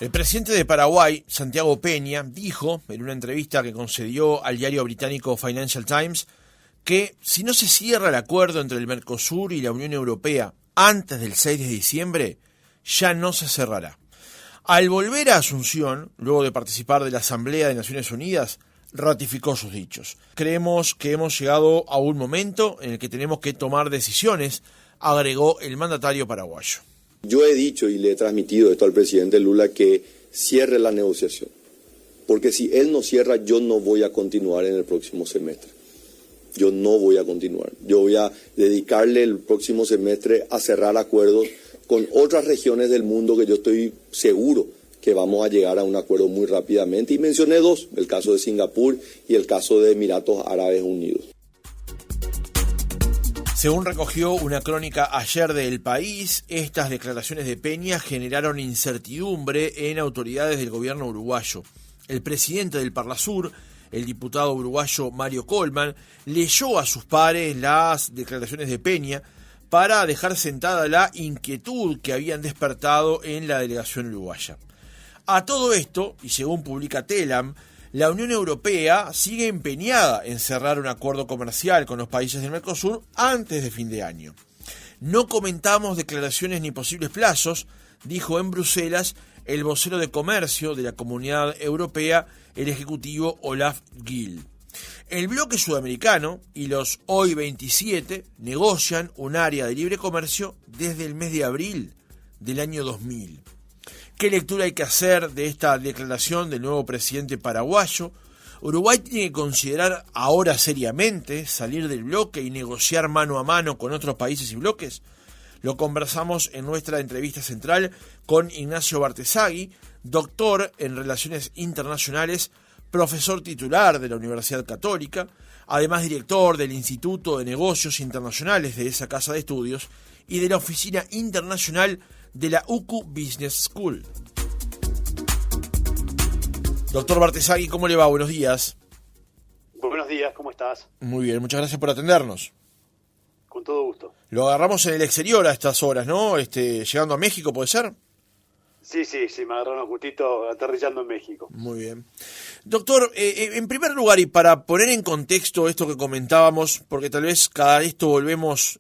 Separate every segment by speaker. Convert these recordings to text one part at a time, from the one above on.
Speaker 1: El presidente de Paraguay, Santiago Peña, dijo en una entrevista que concedió al diario británico Financial Times que si no se cierra el acuerdo entre el Mercosur y la Unión Europea antes del 6 de diciembre, ya no se cerrará. Al volver a Asunción, luego de participar de la Asamblea de Naciones Unidas, ratificó sus dichos. Creemos que hemos llegado a un momento en el que tenemos que tomar decisiones, agregó el mandatario paraguayo.
Speaker 2: Yo he dicho y le he transmitido esto al presidente Lula que cierre la negociación, porque si él no cierra, yo no voy a continuar en el próximo semestre. Yo no voy a continuar. Yo voy a dedicarle el próximo semestre a cerrar acuerdos con otras regiones del mundo que yo estoy seguro que vamos a llegar a un acuerdo muy rápidamente. Y mencioné dos, el caso de Singapur y el caso de Emiratos Árabes Unidos.
Speaker 1: Según recogió una crónica ayer de El País, estas declaraciones de Peña generaron incertidumbre en autoridades del gobierno uruguayo. El presidente del Parlasur, el diputado uruguayo Mario Colman, leyó a sus pares las declaraciones de Peña para dejar sentada la inquietud que habían despertado en la delegación uruguaya. A todo esto, y según publica Telam, la Unión Europea sigue empeñada en cerrar un acuerdo comercial con los países del Mercosur antes de fin de año. No comentamos declaraciones ni posibles plazos, dijo en Bruselas el vocero de comercio de la Comunidad Europea, el ejecutivo Olaf Gil. El bloque sudamericano y los hoy 27 negocian un área de libre comercio desde el mes de abril del año 2000. ¿Qué lectura hay que hacer de esta declaración del nuevo presidente paraguayo? ¿Uruguay tiene que considerar ahora seriamente salir del bloque y negociar mano a mano con otros países y bloques? Lo conversamos en nuestra entrevista central con Ignacio Bartesagui, doctor en Relaciones Internacionales, profesor titular de la Universidad Católica, además director del Instituto de Negocios Internacionales de esa casa de estudios y de la Oficina Internacional de la UCU Business School. Doctor Bartesagui, ¿cómo le va? Buenos días.
Speaker 3: Buenos días, ¿cómo estás?
Speaker 1: Muy bien, muchas gracias por atendernos.
Speaker 3: Con todo gusto.
Speaker 1: Lo agarramos en el exterior a estas horas, ¿no? Llegando a México, ¿puede ser?
Speaker 3: Sí, me agarraron justito aterrillando en México.
Speaker 1: Muy bien. Doctor, en primer lugar, y para poner en contexto esto que comentábamos, porque tal vez esto volvemos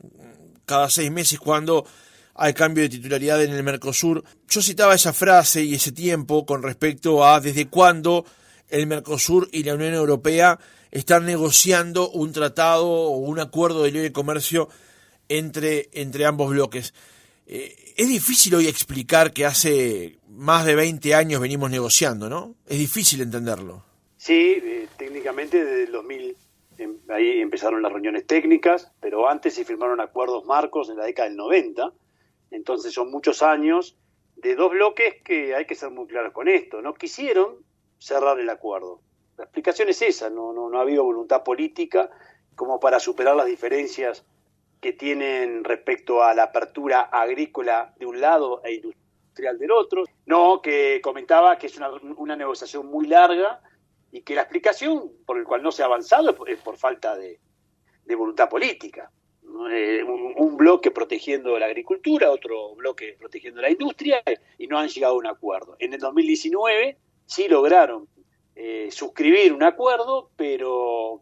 Speaker 1: cada 6 meses cuando hay cambio de titularidad en el Mercosur. Yo citaba esa frase y ese tiempo con respecto a desde cuándo el Mercosur y la Unión Europea están negociando un tratado o un acuerdo de libre comercio entre ambos bloques. Es difícil hoy explicar que hace más de 20 años venimos negociando, ¿no? Es difícil entenderlo.
Speaker 3: Sí, técnicamente desde el 2000 ahí empezaron las reuniones técnicas, pero antes se firmaron acuerdos marcos en la década del 90. Entonces son muchos años de dos bloques que hay que ser muy claros con esto. No quisieron cerrar el acuerdo. La explicación es esa, no ha habido voluntad política como para superar las diferencias que tienen respecto a la apertura agrícola de un lado e industrial del otro. No, que comentaba que es una negociación muy larga y que la explicación por la cual no se ha avanzado es por falta de voluntad política. Un bloque protegiendo la agricultura, otro bloque protegiendo la industria, y no han llegado a un acuerdo. En el 2019 sí lograron suscribir un acuerdo, pero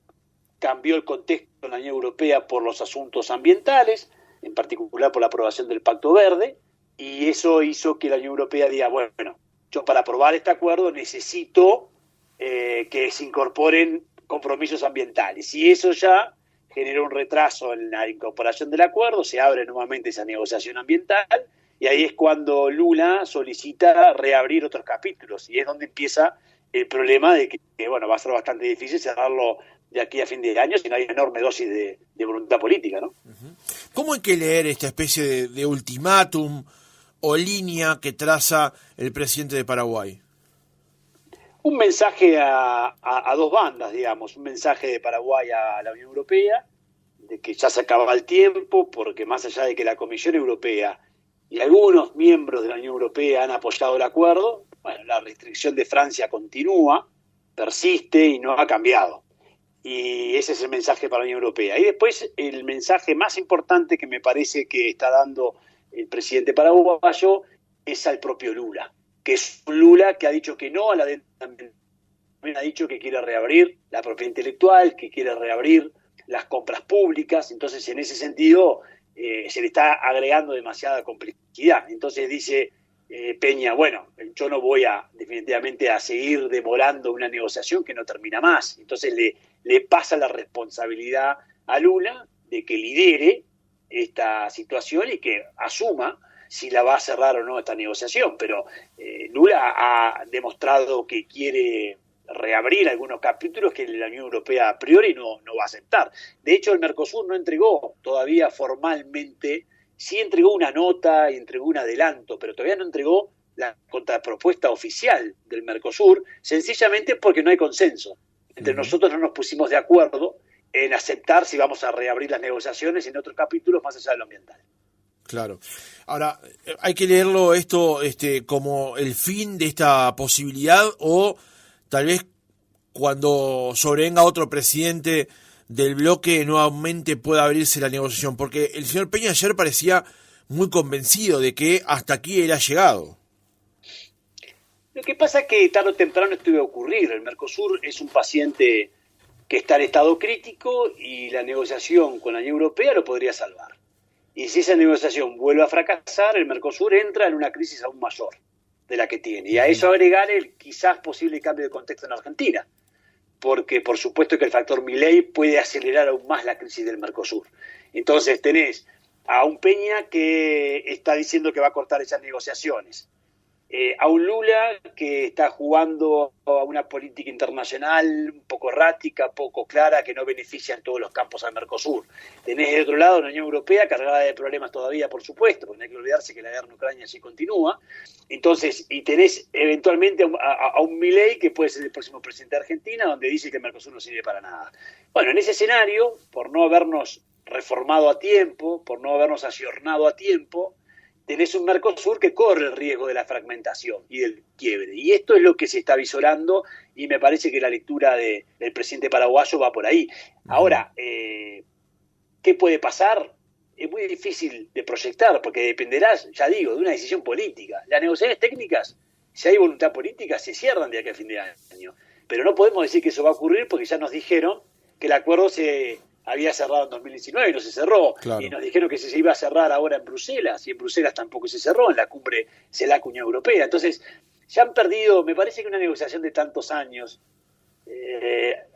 Speaker 3: cambió el contexto en la Unión Europea por los asuntos ambientales, en particular por la aprobación del Pacto Verde, y eso hizo que la Unión Europea diga, bueno, yo para aprobar este acuerdo necesito que se incorporen compromisos ambientales, y eso ya generó un retraso en la incorporación del acuerdo, se abre nuevamente esa negociación ambiental, y ahí es cuando Lula solicita reabrir otros capítulos, y es donde empieza el problema de que va a ser bastante difícil cerrarlo de aquí a fin de año si no hay una enorme dosis de voluntad política, ¿no? Uh-huh.
Speaker 1: ¿Cómo hay que leer esta especie de ultimátum o línea que traza el presidente de Paraguay?
Speaker 3: Un mensaje a dos bandas, digamos, un mensaje de Paraguay a la Unión Europea, de que ya se acababa el tiempo, porque más allá de que la Comisión Europea y algunos miembros de la Unión Europea han apoyado el acuerdo, la restricción de Francia continúa, persiste y no ha cambiado. Y ese es el mensaje para la Unión Europea. Y después el mensaje más importante que me parece que está dando el presidente paraguayo es al propio Lula, que es un Lula que ha dicho que no a la deuda, también ha dicho que quiere reabrir la propiedad intelectual, que quiere reabrir las compras públicas. Entonces, en ese sentido, se le está agregando demasiada complejidad. Entonces dice Peña, bueno, yo no voy definitivamente a seguir demorando una negociación que no termina más. Entonces le pasa la responsabilidad a Lula de que lidere esta situación y que asuma si la va a cerrar o no esta negociación. Pero Lula ha demostrado que quiere reabrir algunos capítulos que la Unión Europea a priori no va a aceptar. De hecho, el Mercosur no entregó todavía formalmente, sí entregó una nota y entregó un adelanto, pero todavía no entregó la contrapropuesta oficial del Mercosur, sencillamente porque no hay consenso. Entre nosotros no nos pusimos de acuerdo en aceptar si vamos a reabrir las negociaciones en otros capítulos más allá de lo ambiental.
Speaker 1: Claro. Ahora, hay que leerlo esto como el fin de esta posibilidad, o tal vez cuando sobrevenga otro presidente del bloque nuevamente pueda abrirse la negociación, porque el señor Peña ayer parecía muy convencido de que hasta aquí él ha llegado.
Speaker 3: Lo que pasa es que tarde o temprano esto iba a ocurrir. El Mercosur es un paciente que está en estado crítico y la negociación con la Unión Europea lo podría salvar. Y si esa negociación vuelve a fracasar, el Mercosur entra en una crisis aún mayor de la que tiene. Y a eso agregar el quizás posible cambio de contexto en Argentina, porque por supuesto que el factor Milei puede acelerar aún más la crisis del Mercosur. Entonces tenés a un Peña que está diciendo que va a cortar esas negociaciones, a un Lula que está jugando a una política internacional un poco errática, poco clara, que no beneficia en todos los campos al Mercosur. Tenés de otro lado la Unión Europea cargada de problemas todavía, por supuesto, porque no hay que olvidarse que la guerra en Ucrania sí continúa. Entonces, y tenés eventualmente a un Milei que puede ser el próximo presidente de Argentina, donde dice que el Mercosur no sirve para nada. Bueno, en ese escenario, por no habernos reformado a tiempo, por no habernos ayornado a tiempo, tenés un Mercosur que corre el riesgo de la fragmentación y del quiebre. Y esto es lo que se está visorando, y me parece que la lectura del presidente paraguayo va por ahí. Ahora, ¿qué puede pasar? Es muy difícil de proyectar, porque dependerá, ya digo, de una decisión política. Las negociaciones técnicas, si hay voluntad política, se cierran de aquí a fin de año. Pero no podemos decir que eso va a ocurrir, porque ya nos dijeron que el acuerdo se había cerrado en 2019 y no se cerró. Claro. Y nos dijeron que se iba a cerrar ahora en Bruselas, y en Bruselas tampoco se cerró, en la cumbre CELAC-Unión Europea. Entonces, ya han perdido, me parece que una negociación de tantos años,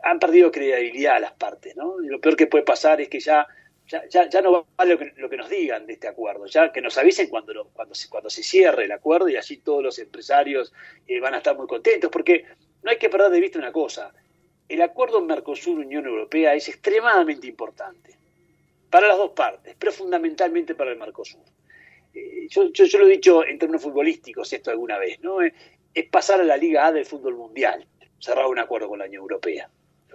Speaker 3: han perdido credibilidad a las partes, ¿no? Y lo peor que puede pasar es que ya no vale lo que nos digan de este acuerdo, ya que nos avisen cuando se cierre el acuerdo, y así todos los empresarios van a estar muy contentos, porque no hay que perder de vista una cosa: el acuerdo Mercosur-Unión Europea es extremadamente importante para las dos partes, pero fundamentalmente para el Mercosur. Yo lo he dicho en términos futbolísticos esto alguna vez, ¿no? Es pasar a la Liga A del fútbol mundial, cerrar un acuerdo con la Unión Europea.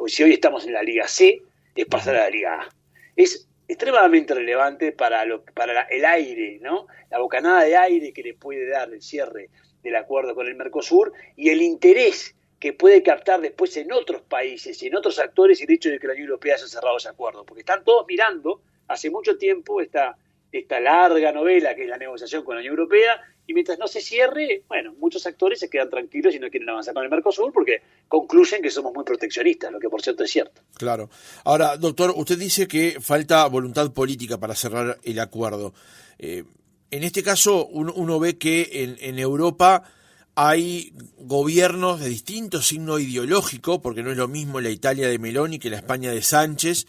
Speaker 3: Si hoy estamos en la Liga C, es pasar a la Liga A. Es extremadamente relevante para el aire, ¿no? La bocanada de aire que le puede dar el cierre del acuerdo con el Mercosur, y el interés que puede captar después en otros países y en otros actores el hecho de que la Unión Europea haya cerrado ese acuerdo, porque están todos mirando hace mucho tiempo esta larga novela que es la negociación con la Unión Europea, y mientras no se cierre, bueno, muchos actores se quedan tranquilos y no quieren avanzar con el Mercosur porque concluyen que somos muy proteccionistas, lo que por cierto es cierto.
Speaker 1: Claro. Ahora, doctor, usted dice que falta voluntad política para cerrar el acuerdo. En este caso, uno ve que en Europa hay gobiernos de distinto signo ideológico, porque no es lo mismo la Italia de Meloni que la España de Sánchez,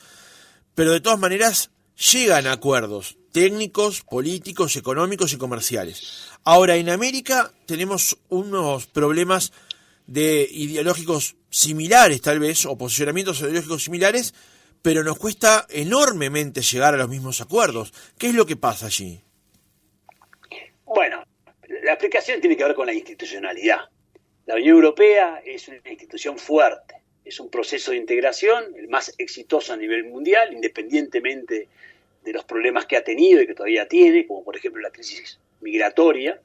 Speaker 1: pero de todas maneras llegan a acuerdos técnicos, políticos, económicos y comerciales. Ahora, en América tenemos unos problemas ideológicos similares, tal vez, o posicionamientos ideológicos similares, pero nos cuesta enormemente llegar a los mismos acuerdos. ¿Qué es lo que pasa allí?
Speaker 3: Bueno, la explicación tiene que ver con la institucionalidad. La Unión Europea es una institución fuerte, es un proceso de integración, el más exitoso a nivel mundial, independientemente de los problemas que ha tenido y que todavía tiene, como por ejemplo la crisis migratoria,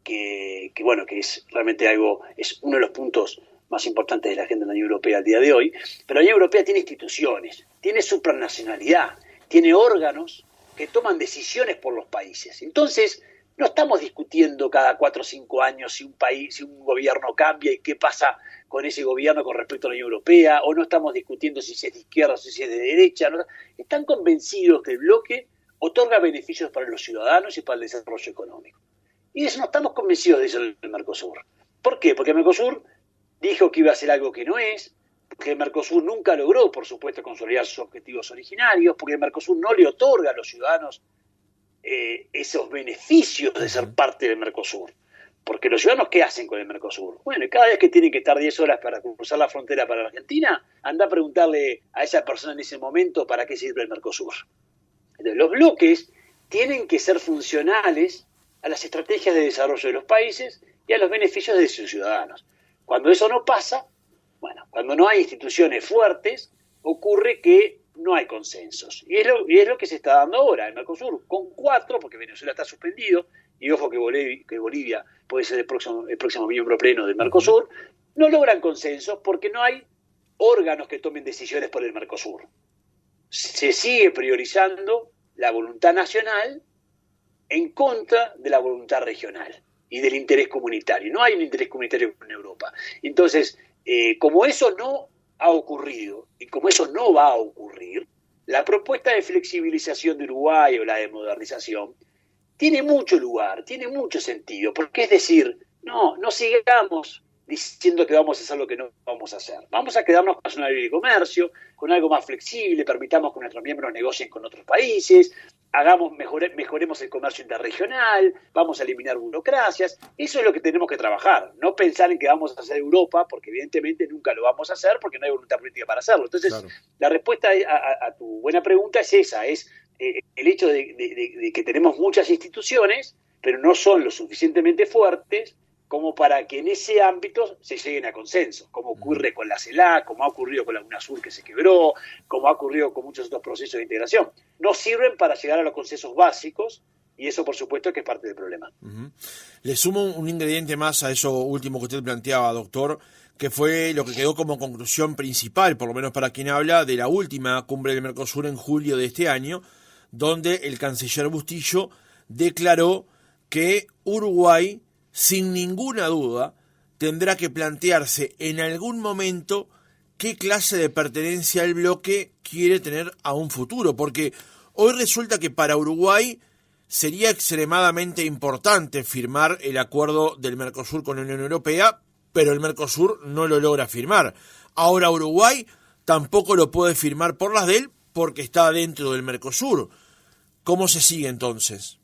Speaker 3: que es realmente es uno de los puntos más importantes de la agenda de la Unión Europea al día de hoy. Pero la Unión Europea tiene instituciones, tiene supranacionalidad, tiene órganos que toman decisiones por los países. Entonces, No estamos discutiendo cada 4 o 5 años si un gobierno cambia y qué pasa con ese gobierno con respecto a la Unión Europea, o no estamos discutiendo si es de izquierda o si es de derecha. ¿No? Están convencidos que el bloque otorga beneficios para los ciudadanos y para el desarrollo económico. Y de eso no estamos convencidos de eso del Mercosur. ¿Por qué? Porque el Mercosur dijo que iba a hacer algo que no es, porque el Mercosur nunca logró, por supuesto, consolidar sus objetivos originarios, porque el Mercosur no le otorga a los ciudadanos esos beneficios de ser parte del Mercosur. Porque los ciudadanos, ¿qué hacen con el Mercosur? Bueno, cada vez que tienen que estar 10 horas para cruzar la frontera para la Argentina, anda a preguntarle a esa persona en ese momento para qué sirve el Mercosur. Entonces, los bloques tienen que ser funcionales a las estrategias de desarrollo de los países y a los beneficios de sus ciudadanos. Cuando eso no pasa, bueno, cuando no hay instituciones fuertes, ocurre que no hay consensos. Y es lo que se está dando ahora. El Mercosur, con 4, porque Venezuela está suspendido, y ojo que Bolivia puede ser el próximo miembro pleno del Mercosur, no logran consensos porque no hay órganos que tomen decisiones por el Mercosur. Se sigue priorizando la voluntad nacional en contra de la voluntad regional y del interés comunitario. No hay un interés comunitario en Europa. Entonces, como eso no ha ocurrido y como eso no va a ocurrir, la propuesta de flexibilización de Uruguay o la de modernización tiene mucho lugar, tiene mucho sentido, porque es decir, no sigamos diciendo que vamos a hacer lo que no vamos a hacer. Vamos a quedarnos con una ley de comercio, con algo más flexible, permitamos que nuestros miembros negocien con otros países, mejoremos el comercio interregional, vamos a eliminar burocracias. Eso es lo que tenemos que trabajar, no pensar en que vamos a hacer Europa, porque evidentemente nunca lo vamos a hacer porque no hay voluntad política para hacerlo. Entonces, claro, la respuesta a tu buena pregunta es esa, es el hecho de que tenemos muchas instituciones, pero no son lo suficientemente fuertes como para que en ese ámbito se lleguen a consenso, como ocurre con la CELAC, como ha ocurrido con la UNASUR que se quebró, como ha ocurrido con muchos otros procesos de integración. No sirven para llegar a los consensos básicos, y eso por supuesto que es parte del problema.
Speaker 1: Le sumo un ingrediente más a eso último que usted planteaba, doctor, que fue lo que quedó como conclusión principal, por lo menos para quien habla, de la última cumbre del Mercosur en julio de este año, donde el canciller Bustillo declaró que Uruguay, sin ninguna duda, tendrá que plantearse en algún momento qué clase de pertenencia al bloque quiere tener a un futuro, porque hoy resulta que para Uruguay sería extremadamente importante firmar el acuerdo del Mercosur con la Unión Europea, pero el Mercosur no lo logra firmar. Ahora Uruguay tampoco lo puede firmar por las de él porque está dentro del Mercosur. ¿Cómo se sigue entonces?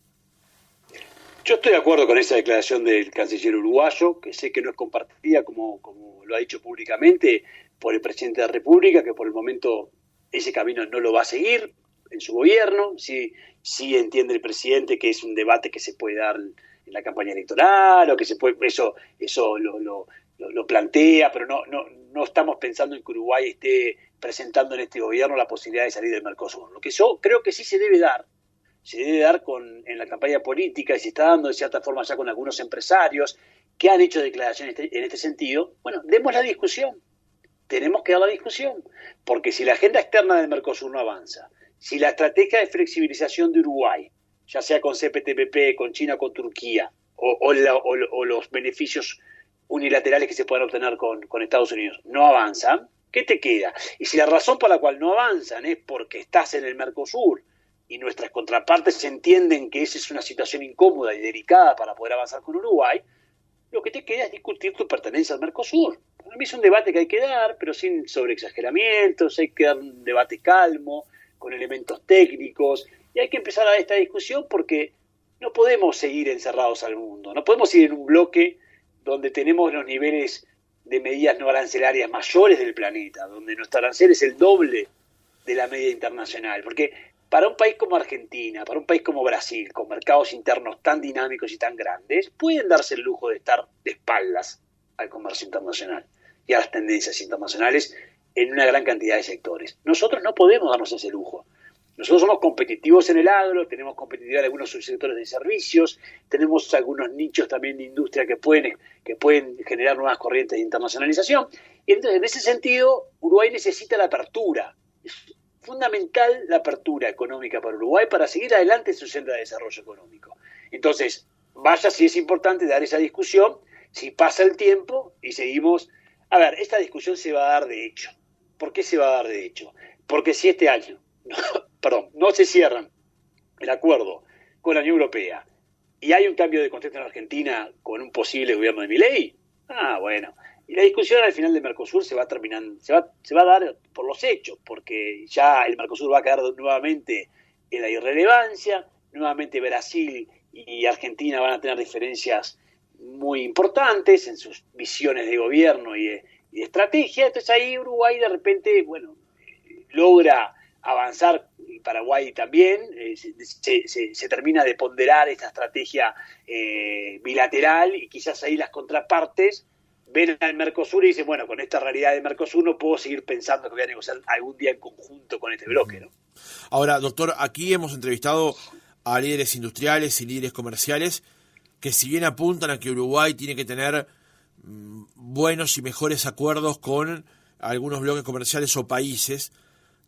Speaker 3: Yo estoy de acuerdo con esa declaración del canciller uruguayo, que sé que no es compartida, como lo ha dicho públicamente, por el presidente de la República, que por el momento ese camino no lo va a seguir en su gobierno. Sí entiende el presidente que es un debate que se puede dar en la campaña electoral, o que se puede, eso lo plantea, pero no estamos pensando en que Uruguay esté presentando en este gobierno la posibilidad de salir del Mercosur. Lo que yo creo que sí se debe dar en la campaña política, y se está dando de cierta forma ya con algunos empresarios que han hecho declaraciones en este sentido. Bueno, demos la discusión, tenemos que dar la discusión, porque si la agenda externa del Mercosur no avanza, si la estrategia de flexibilización de Uruguay, ya sea con CPTPP, con China, con Turquía, o los beneficios unilaterales que se puedan obtener con Estados Unidos, no avanzan, ¿qué te queda? Y si la razón por la cual no avanzan es porque estás en el Mercosur y nuestras contrapartes entienden que esa es una situación incómoda y delicada para poder avanzar con Uruguay, lo que te queda es discutir tu pertenencia al Mercosur. Para mí es un debate que hay que dar, pero sin sobreexageramientos, hay que dar un debate calmo, con elementos técnicos, y hay que empezar a dar esta discusión porque no podemos seguir encerrados al mundo, no podemos ir en un bloque donde tenemos los niveles de medidas no arancelarias mayores del planeta, donde nuestro arancel es el doble de la media internacional, porque para un país como Argentina, para un país como Brasil, con mercados internos tan dinámicos y tan grandes, pueden darse el lujo de estar de espaldas al comercio internacional y a las tendencias internacionales en una gran cantidad de sectores. Nosotros no podemos darnos ese lujo. Nosotros somos competitivos en el agro, tenemos competitividad en algunos subsectores de servicios, tenemos algunos nichos también de industria que pueden generar nuevas corrientes de internacionalización. Y entonces, en ese sentido, Uruguay necesita la apertura. Es fundamental la apertura económica para Uruguay para seguir adelante en su senda de desarrollo económico. Entonces, vaya si es importante dar esa discusión, si pasa el tiempo y seguimos. A ver, esta discusión se va a dar de hecho. ¿Por qué se va a dar de hecho? Porque si este año, no se cierran el acuerdo con la Unión Europea y hay un cambio de contexto en Argentina con un posible gobierno de Milei, bueno, y la discusión al final de Mercosur se va a dar por los hechos, porque ya el Mercosur va a quedar nuevamente en la irrelevancia, nuevamente Brasil y Argentina van a tener diferencias muy importantes en sus visiones de gobierno y de estrategia. Entonces ahí Uruguay de repente, logra avanzar, y Paraguay también, se termina de ponderar esta estrategia bilateral, y quizás ahí las contrapartes ven al Mercosur y dicen, bueno, con esta realidad de Mercosur no puedo seguir pensando que voy a negociar algún día en conjunto con este bloque, ¿no?
Speaker 1: Ahora, doctor, aquí hemos entrevistado a líderes industriales y líderes comerciales que, si bien apuntan a que Uruguay tiene que tener buenos y mejores acuerdos con algunos bloques comerciales o países,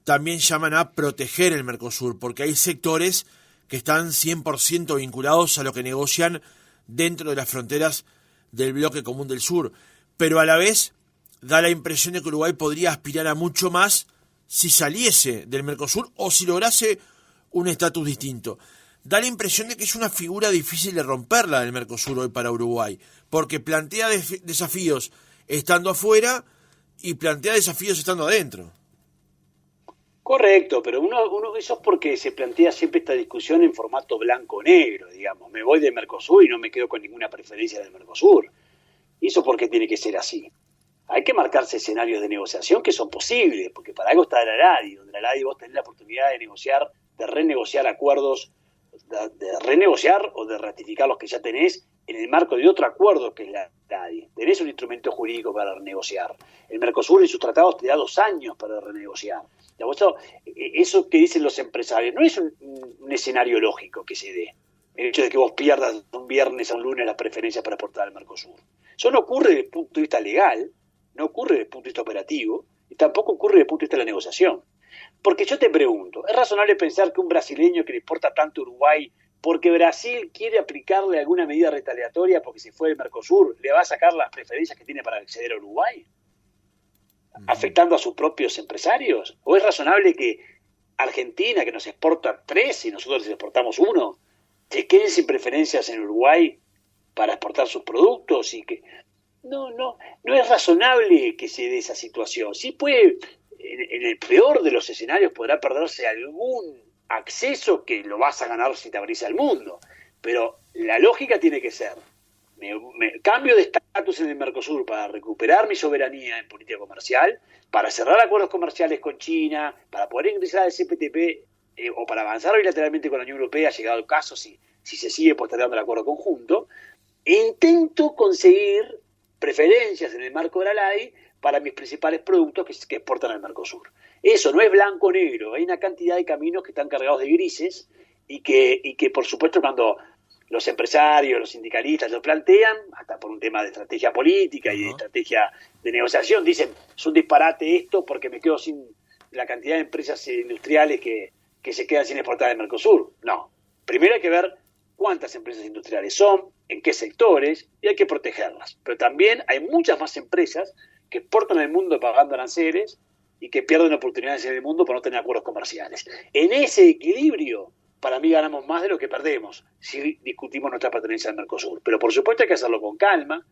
Speaker 1: también llaman a proteger el Mercosur, porque hay sectores que están 100% vinculados a lo que negocian dentro de las fronteras del bloque común del sur, pero a la vez da la impresión de que Uruguay podría aspirar a mucho más si saliese del Mercosur o si lograse un estatus distinto. Da la impresión de que es una figura difícil de romperla del Mercosur hoy para Uruguay, porque plantea desafíos estando afuera y plantea desafíos estando adentro.
Speaker 3: Correcto, pero uno eso es porque se plantea siempre esta discusión en formato blanco-negro, digamos. Me voy del Mercosur y no me quedo con ninguna preferencia del Mercosur. ¿Y eso por qué tiene que ser así? Hay que marcarse escenarios de negociación que son posibles, porque para algo está la LADI, donde la LADI vos tenés la oportunidad de negociar, de renegociar acuerdos, de renegociar o de ratificar los que ya tenés en el marco de otro acuerdo que es la LADI. Tenés un instrumento jurídico para renegociar. El Mercosur en sus tratados te da 2 años para renegociar. Eso que dicen los empresarios no es un escenario lógico que se dé. El hecho de que vos pierdas un viernes a un lunes las preferencias para exportar al Mercosur. Eso no ocurre desde el punto de vista legal, no ocurre desde el punto de vista operativo y tampoco ocurre desde el punto de vista de la negociación. Porque yo te pregunto, ¿es razonable pensar que un brasileño que le exporta tanto a Uruguay, porque Brasil quiere aplicarle alguna medida retaliatoria porque se fue del Mercosur, le va a sacar las preferencias que tiene para acceder a Uruguay? ¿Afectando a sus propios empresarios? ¿O es razonable que Argentina, que nos exporta 3 y nosotros les exportamos 1, se queden sin preferencias en Uruguay para exportar sus productos? Y que no es razonable que se dé esa situación. Sí puede, en el peor de los escenarios podrá perderse algún acceso que lo vas a ganar si te abrís al mundo, pero la lógica tiene que ser: me cambio de estatus en el Mercosur para recuperar mi soberanía en política comercial, para cerrar acuerdos comerciales con China, para poder ingresar al CPTP o para avanzar bilateralmente con la Unión Europea, llegado el caso, si se sigue postergando el acuerdo conjunto, e intento conseguir preferencias en el marco de la LADI para mis principales productos que exportan al Mercosur. Eso no es blanco o negro, hay una cantidad de caminos que están cargados de grises y que por supuesto cuando los empresarios, los sindicalistas lo plantean, hasta por un tema de estrategia política y de estrategia de negociación, dicen, es un disparate esto porque me quedo sin la cantidad de empresas industriales que se quedan sin exportar del Mercosur. No, primero hay que ver cuántas empresas industriales son, en qué sectores, y hay que protegerlas. Pero también hay muchas más empresas que exportan al mundo pagando aranceles y que pierden oportunidades en el mundo por no tener acuerdos comerciales. En ese equilibrio, para mí ganamos más de lo que perdemos si discutimos nuestra pertenencia al Mercosur. Pero por supuesto hay que hacerlo con calma,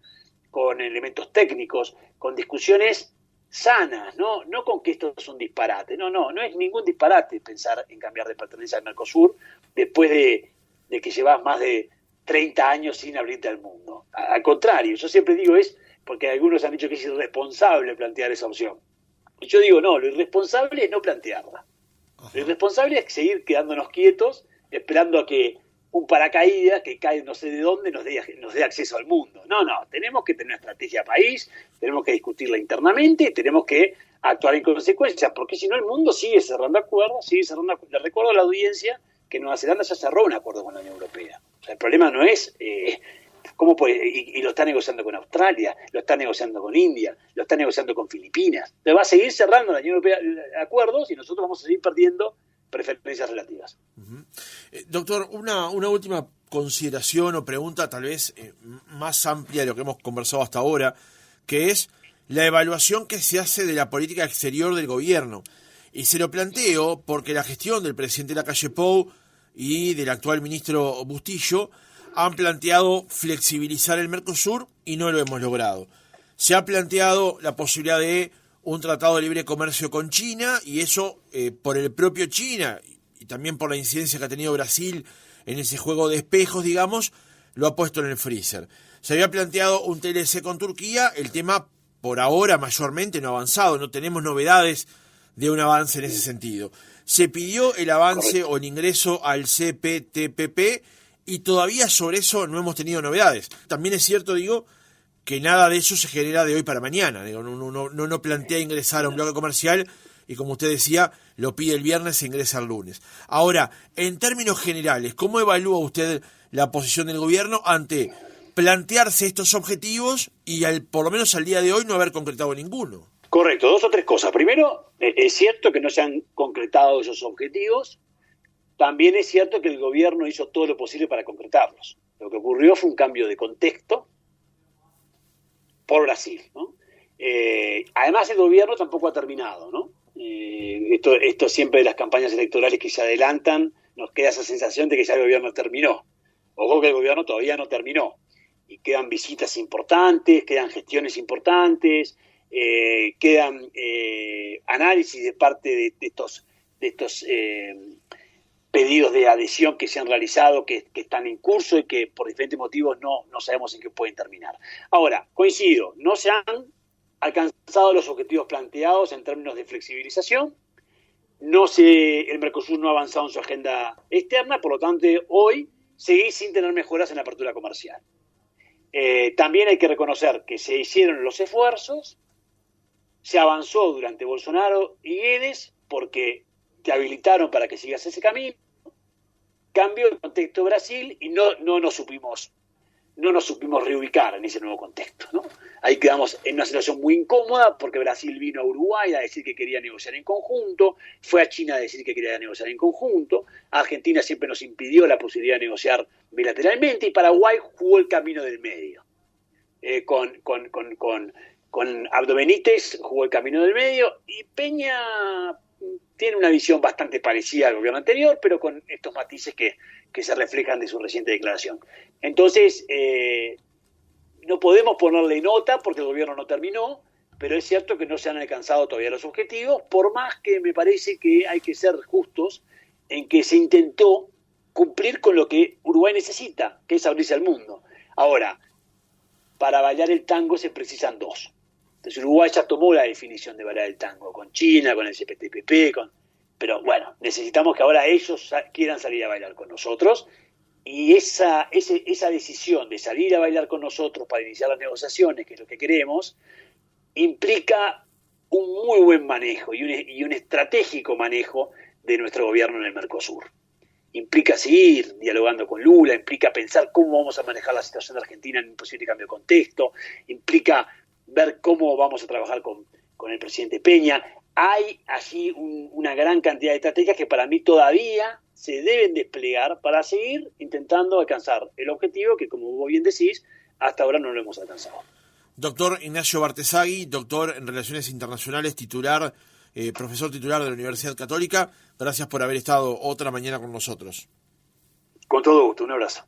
Speaker 3: con elementos técnicos, con discusiones sanas, no con que esto es un disparate. No es ningún disparate pensar en cambiar de pertenencia al Mercosur después de que llevas más de 30 años sin abrirte al mundo. Al contrario, yo siempre digo porque algunos han dicho que es irresponsable plantear esa opción. Y yo digo, no, lo irresponsable es no plantearla. Lo irresponsable es seguir quedándonos quietos, esperando a que un paracaídas que cae no sé de dónde nos dé acceso al mundo. No, tenemos que tener una estrategia país, tenemos que discutirla internamente y tenemos que actuar en consecuencia, porque si no el mundo sigue cerrando acuerdos, Le recuerdo a la audiencia que Nueva Zelanda ya cerró un acuerdo con la Unión Europea. O sea, el problema no es cómo puede, y lo está negociando con Australia, lo está negociando con India, lo está negociando con Filipinas. Entonces va a seguir cerrando la Unión Europea acuerdos y nosotros vamos a seguir perdiendo preferencias relativas.
Speaker 1: Doctor, una última consideración o pregunta tal vez más amplia de lo que hemos conversado hasta ahora, que es la evaluación que se hace de la política exterior del gobierno. Y se lo planteo porque la gestión del presidente Lacalle Pou y del actual ministro Bustillo han planteado flexibilizar el Mercosur y no lo hemos logrado. Se ha planteado la posibilidad de un tratado de libre comercio con China y eso por el propio China y también por la incidencia que ha tenido Brasil en ese juego de espejos, digamos, lo ha puesto en el freezer. Se había planteado un TLC con Turquía, el tema por ahora mayormente no ha avanzado, no tenemos novedades de un avance en ese sentido. Se pidió el avance o el ingreso al CPTPP y todavía sobre eso no hemos tenido novedades. También es cierto, digo, que nada de eso se genera de hoy para mañana. Digo, no plantea ingresar a un bloque comercial y, como usted decía, lo pide el viernes e ingresa el lunes. Ahora, en términos generales, ¿cómo evalúa usted la posición del gobierno ante plantearse estos objetivos y por lo menos al día de hoy no haber concretado ninguno?
Speaker 3: Correcto, 2 o 3 cosas. Primero, es cierto que no se han concretado esos objetivos. También es cierto que el gobierno hizo todo lo posible para concretarlos. Lo que ocurrió fue un cambio de contexto por Brasil, ¿no? Además, el gobierno tampoco ha terminado, ¿no? Esto siempre de las campañas electorales que se adelantan, nos queda esa sensación de que ya el gobierno terminó. Ojo que el gobierno todavía no terminó. Y quedan visitas importantes, quedan gestiones importantes, quedan análisis de parte de estos pedidos de adhesión que se han realizado, que están en curso y que por diferentes motivos no sabemos en qué pueden terminar. Ahora, coincido, no se han alcanzado los objetivos planteados en términos de flexibilización, el Mercosur no ha avanzado en su agenda externa, por lo tanto hoy seguís sin tener mejoras en la apertura comercial. También hay que reconocer que se hicieron los esfuerzos, se avanzó durante Bolsonaro y Guedes porque te habilitaron para que sigas ese camino, cambió el contexto de Brasil y no nos supimos reubicar en ese nuevo contexto, ¿no? Ahí quedamos en una situación muy incómoda porque Brasil vino a Uruguay a decir que quería negociar en conjunto, fue a China a decir que quería negociar en conjunto, Argentina siempre nos impidió la posibilidad de negociar bilateralmente y Paraguay jugó el camino del medio. Con Abdo Benítez jugó el camino del medio y Peña tiene una visión bastante parecida al gobierno anterior, pero con estos matices que se reflejan de su reciente declaración. Entonces, no podemos ponerle nota porque el gobierno no terminó, pero es cierto que no se han alcanzado todavía los objetivos, por más que me parece que hay que ser justos en que se intentó cumplir con lo que Uruguay necesita, que es abrirse al mundo. Ahora, para bailar el tango se precisan 2. Entonces Uruguay ya tomó la definición de bailar el tango, con China, con el CPTPP, pero bueno, necesitamos que ahora ellos quieran salir a bailar con nosotros y esa decisión de salir a bailar con nosotros para iniciar las negociaciones, que es lo que queremos, implica un muy buen manejo y un estratégico manejo de nuestro gobierno en el Mercosur. Implica seguir dialogando con Lula, implica pensar cómo vamos a manejar la situación de Argentina en un posible cambio de contexto, implica ver cómo vamos a trabajar con el presidente Peña. Hay allí una gran cantidad de estrategias que para mí todavía se deben desplegar para seguir intentando alcanzar el objetivo que, como vos bien decís, hasta ahora no lo hemos alcanzado.
Speaker 1: Doctor Ignacio Bartesagui, doctor en Relaciones Internacionales, profesor titular de la Universidad Católica, gracias por haber estado otra mañana con nosotros.
Speaker 3: Con todo gusto, un abrazo.